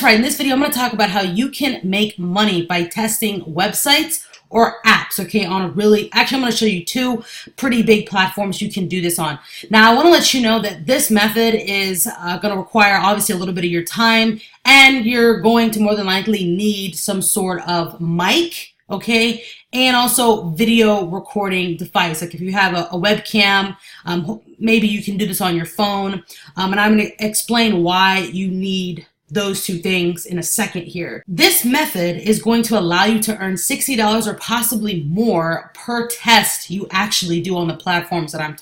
That's right. In this video, I'm going to talk about how you can make money by testing websites or apps, okay, on a actually, I'm going to show you two pretty big platforms you can do this on. Now, I want to let you know that this method is going to require, obviously, a little bit of your time, and you're going to more than likely need some sort of mic, okay, and also video recording device. Like if you have a webcam, maybe you can do this on your phone, and I'm going to explain why you need those two things in a second here. This method is going to allow you to earn $60 or possibly more per test you actually do on the platforms that I'm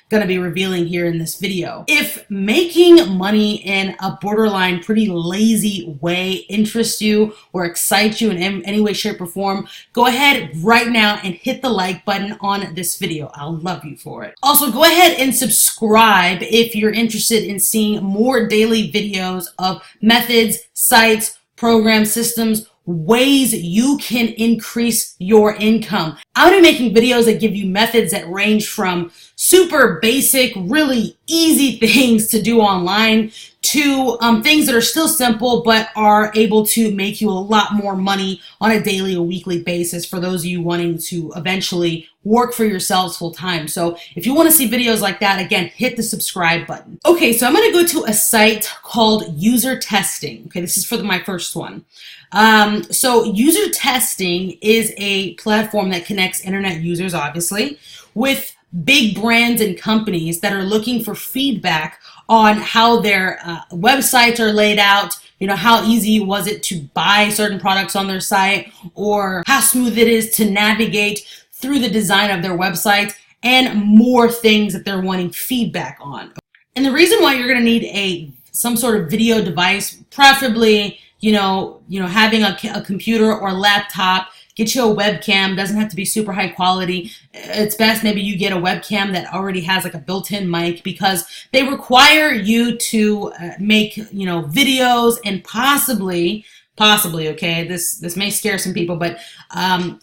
going to be revealing here in this video. If making money in a borderline pretty lazy way interests you or excites you in any way, shape, or form, go ahead right now and hit the like button on this video. I'll love you for it. Also, go ahead and subscribe if you're interested in seeing more daily videos of methods, sites, programs, systems, ways you can increase your income. I'm going to be making videos that give you methods that range from super basic, really easy things to do online to things that are still simple but are able to make you a lot more money on a daily or weekly basis for those of you wanting to eventually work for yourselves full time. So if you want to see videos like that, again, hit the subscribe button. Okay, so I'm going to go to a site called UserTesting. Okay, this is for my first one. So UserTesting is a platform that connects internet users, obviously, with big brands and companies that are looking for feedback on how their websites are laid out, you know, how easy was it to buy certain products on their site, or how smooth it is to navigate through the design of their websites, and more things that they're wanting feedback on. And the reason why you're going to need some sort of video device, preferably, having a computer or laptop. Get you a webcam. Doesn't have to be super high quality. It's best maybe you get a webcam that already has like a built-in mic, because they require you to make videos, and possibly, okay, this may scare some people, but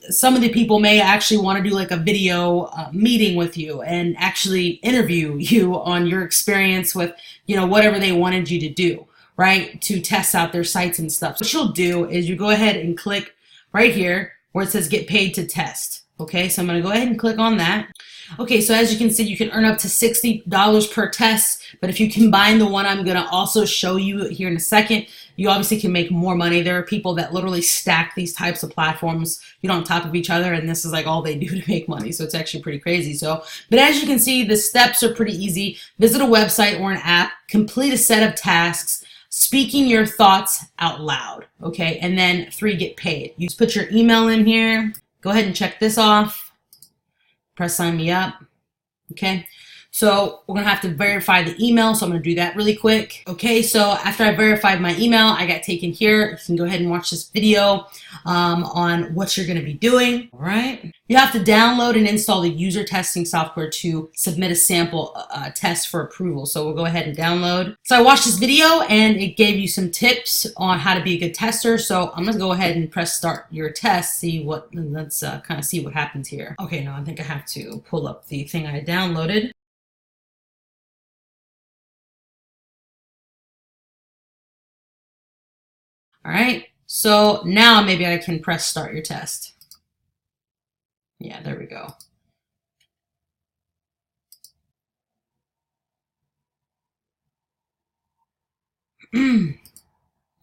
some of the people may actually want to do like a video meeting with you and actually interview you on your experience with whatever they wanted you to do, right, to test out their sites and stuff. So what you'll do is you go ahead and click right here where it says get paid to test. Okay, so I'm going to go ahead and click on that. Okay, so as you can see, you can earn up to $60 per test, but if you combine the one I'm going to also show you here in a second, you obviously can make more money. There are people that literally stack these types of platforms, on top of each other, and this is like all they do to make money, so it's actually pretty crazy. But as you can see, the steps are pretty easy. Visit a website or an app, complete a set of tasks, speaking your thoughts out loud, okay? And then 3, get paid. You just put your email in here. Go ahead and check this off. Press sign me up, okay? So we're gonna have to verify the email, so I'm gonna do that really quick. Okay, so after I verified my email, I got taken here. You can go ahead and watch this video on what you're gonna be doing, all right? You have to download and install the user testing software to submit a sample test for approval. So we'll go ahead and download. So I watched this video and it gave you some tips on how to be a good tester. So I'm gonna go ahead and press start your test, let's kind of see what happens here. Okay, now I think I have to pull up the thing I downloaded. All right, so now maybe I can press start your test. Yeah, there we go.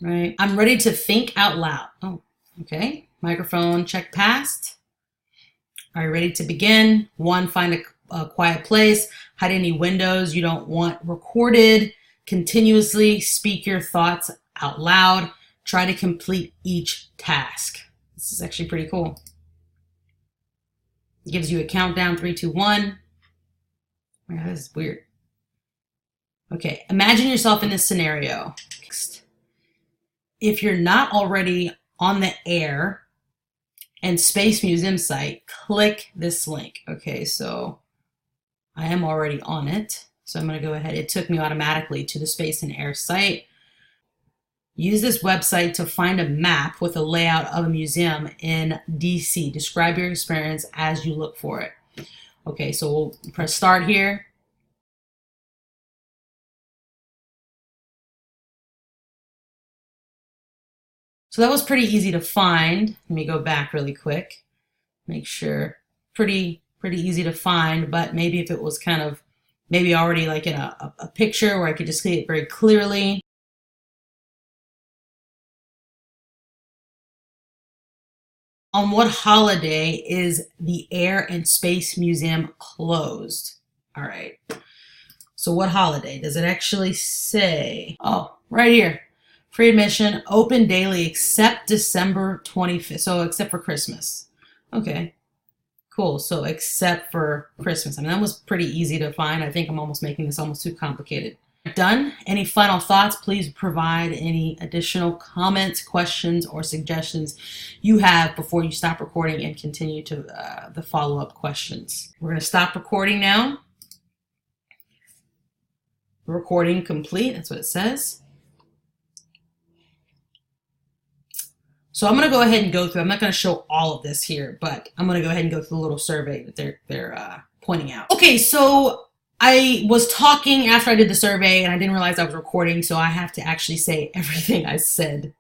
Right, I'm ready to think out loud. Oh, okay, microphone check passed. Are you ready to begin? 1, find a quiet place. Hide any windows you don't want recorded. Continuously speak your thoughts out loud. Try to complete each task. This is actually pretty cool. It gives you a countdown, 3, 2, 1. Yeah, this is weird. Okay, imagine yourself in this scenario. If you're not already on the air and Space Museum site, click this link. Okay, so I am already on it. So I'm going to go ahead. It took me automatically to the Space and Air site. Use this website to find a map with a layout of a museum in DC. Describe your experience as you look for it. Okay, so we'll press start here. So that was pretty easy to find. Let me go back really quick, make sure. Pretty easy to find, but maybe if it was kind of maybe already like in a picture where I could just see it very clearly. On what holiday is the Air and Space Museum closed? All right. So what holiday? Does it actually say? Oh, right here. Free admission, open daily except December 25th. So except for Christmas. Okay, cool. So except for Christmas. I mean, that was pretty easy to find. I think I'm almost making this almost too complicated. Done. Any final thoughts? Please provide any additional comments, questions, or suggestions you have before you stop recording and continue to the follow-up questions. We're going to stop recording now. Recording complete. That's what it says. So I'm going to go ahead and go through. I'm not going to show all of this here, but I'm going to go ahead and go through the little survey that they're pointing out. Okay, so I was talking after I did the survey and I didn't realize I was recording, so I have to actually say everything I said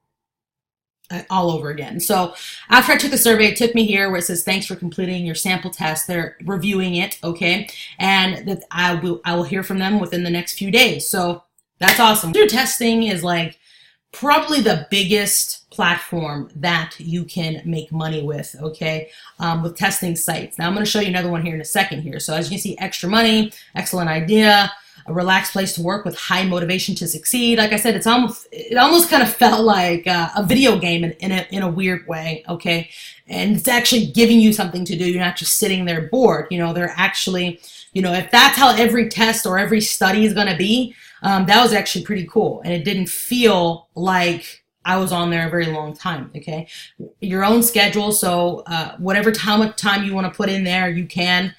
all over again. So after I took the survey, it took me here where it says, thanks for completing your sample test. They're reviewing it, okay? And that I will hear from them within the next few days. So that's awesome. UserTesting is like probably the biggest platform that you can make money with, okay, with testing sites. Now I'm going to show you another one here in a second here. So as you can see, extra money, excellent idea, a relaxed place to work with high motivation to succeed. Like I said, it almost kind of felt like a video game in a weird way, okay, and it's actually giving you something to do. You're not just sitting there bored. You know, they're actually, you know, if that's how every test or every study is going to be, that was actually pretty cool, and it didn't feel like I was on there a very long time, okay? Your own schedule, so whatever time you want to put in there, you can,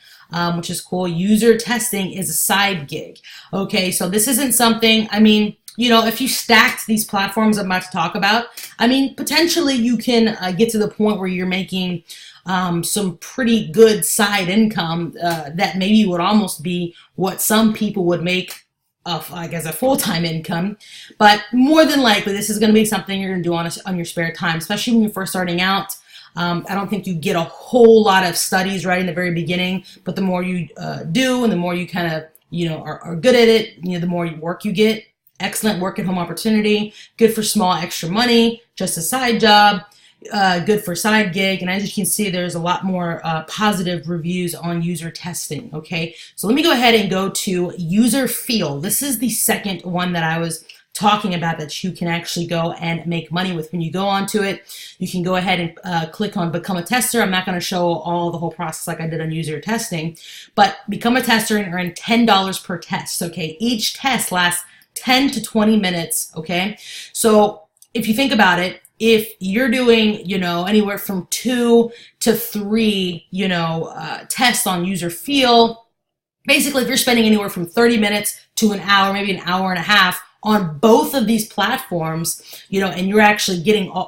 which is cool. User testing is a side gig, okay? So this isn't something, I mean, you know, if you stacked these platforms I'm about to talk about, I mean, potentially you can get to the point where you're making some pretty good side income that maybe would almost be what some people would make of, I guess, a full-time income. But more than likely, this is going to be something you're going to do on your spare time, especially when you're first starting out. I don't think you get a whole lot of studies right in the very beginning, but the more you do and the more you kind of, you know, are good at it, you know, the more work you get. Excellent work at home opportunity, good for small extra money, just a side job. Good for side gig, and as you can see, there's a lot more positive reviews on UserTesting. Okay, so let me go ahead and go to UserFeel. This is the second one that I was talking about that you can actually go and make money with. When you go onto it, you can go ahead and click on Become a Tester. I'm not going to show all the whole process like I did on UserTesting, but become a tester and earn $10 per test. Okay, each test lasts 10 to 20 minutes. Okay, so if you think about it, if you're doing, you know, anywhere from 2 to 3, you know, tests on UserFeel, basically if you're spending anywhere from 30 minutes to an hour, maybe an hour and a half on both of these platforms, you know, and you're actually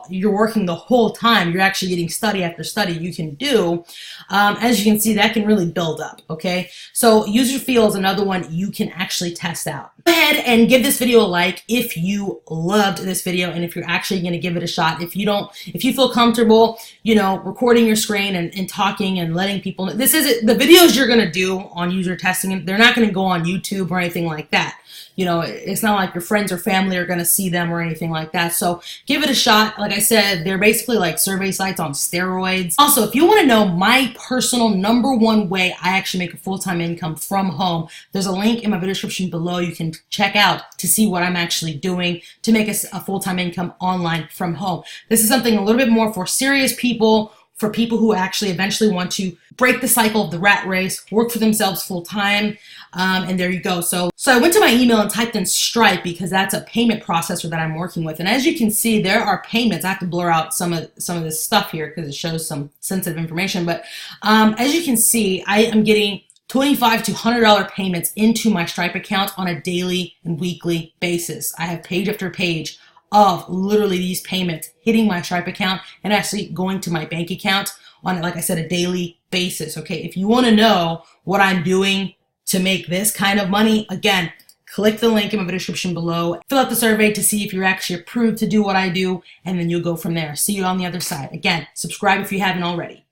you're working the whole time, you're actually getting study after study you can do, as you can see, that can really build up, okay? So UserFeel is another one you can actually test out. Go ahead and give this video a like if you loved this video and if you're actually going to give it a shot. If you feel comfortable, you know, recording your screen and talking and letting people know. This is the videos you're going to do on UserTesting. They're not going to go on YouTube or anything like that. You know, it's not like your friends or family are going to see them or anything like that. So give it a shot. Like I said, they're basically like survey sites on steroids. Also, if you want to know my personal #1 way I actually make a full-time income from home, there's a link in my video description below you can check out to see what I'm actually doing to make a full-time income online from home. This is something a little bit more for serious people, for people who actually eventually want to break the cycle of the rat race, work for themselves full time, and there you go. So I went to my email and typed in Stripe because that's a payment processor that I'm working with. And as you can see, there are payments. I have to blur out some of this stuff here because it shows some sensitive information. But as you can see, I am getting $25 to $100 payments into my Stripe account on a daily and weekly basis. I have page after page of literally these payments hitting my Stripe account and actually going to my bank account on, like I said, a daily basis. Okay, if you want to know what I'm doing to make this kind of money, again, click the link in my video description below, fill out the survey to see if you're actually approved to do what I do, and then you'll go from there. See you on the other side. Again, subscribe if you haven't already.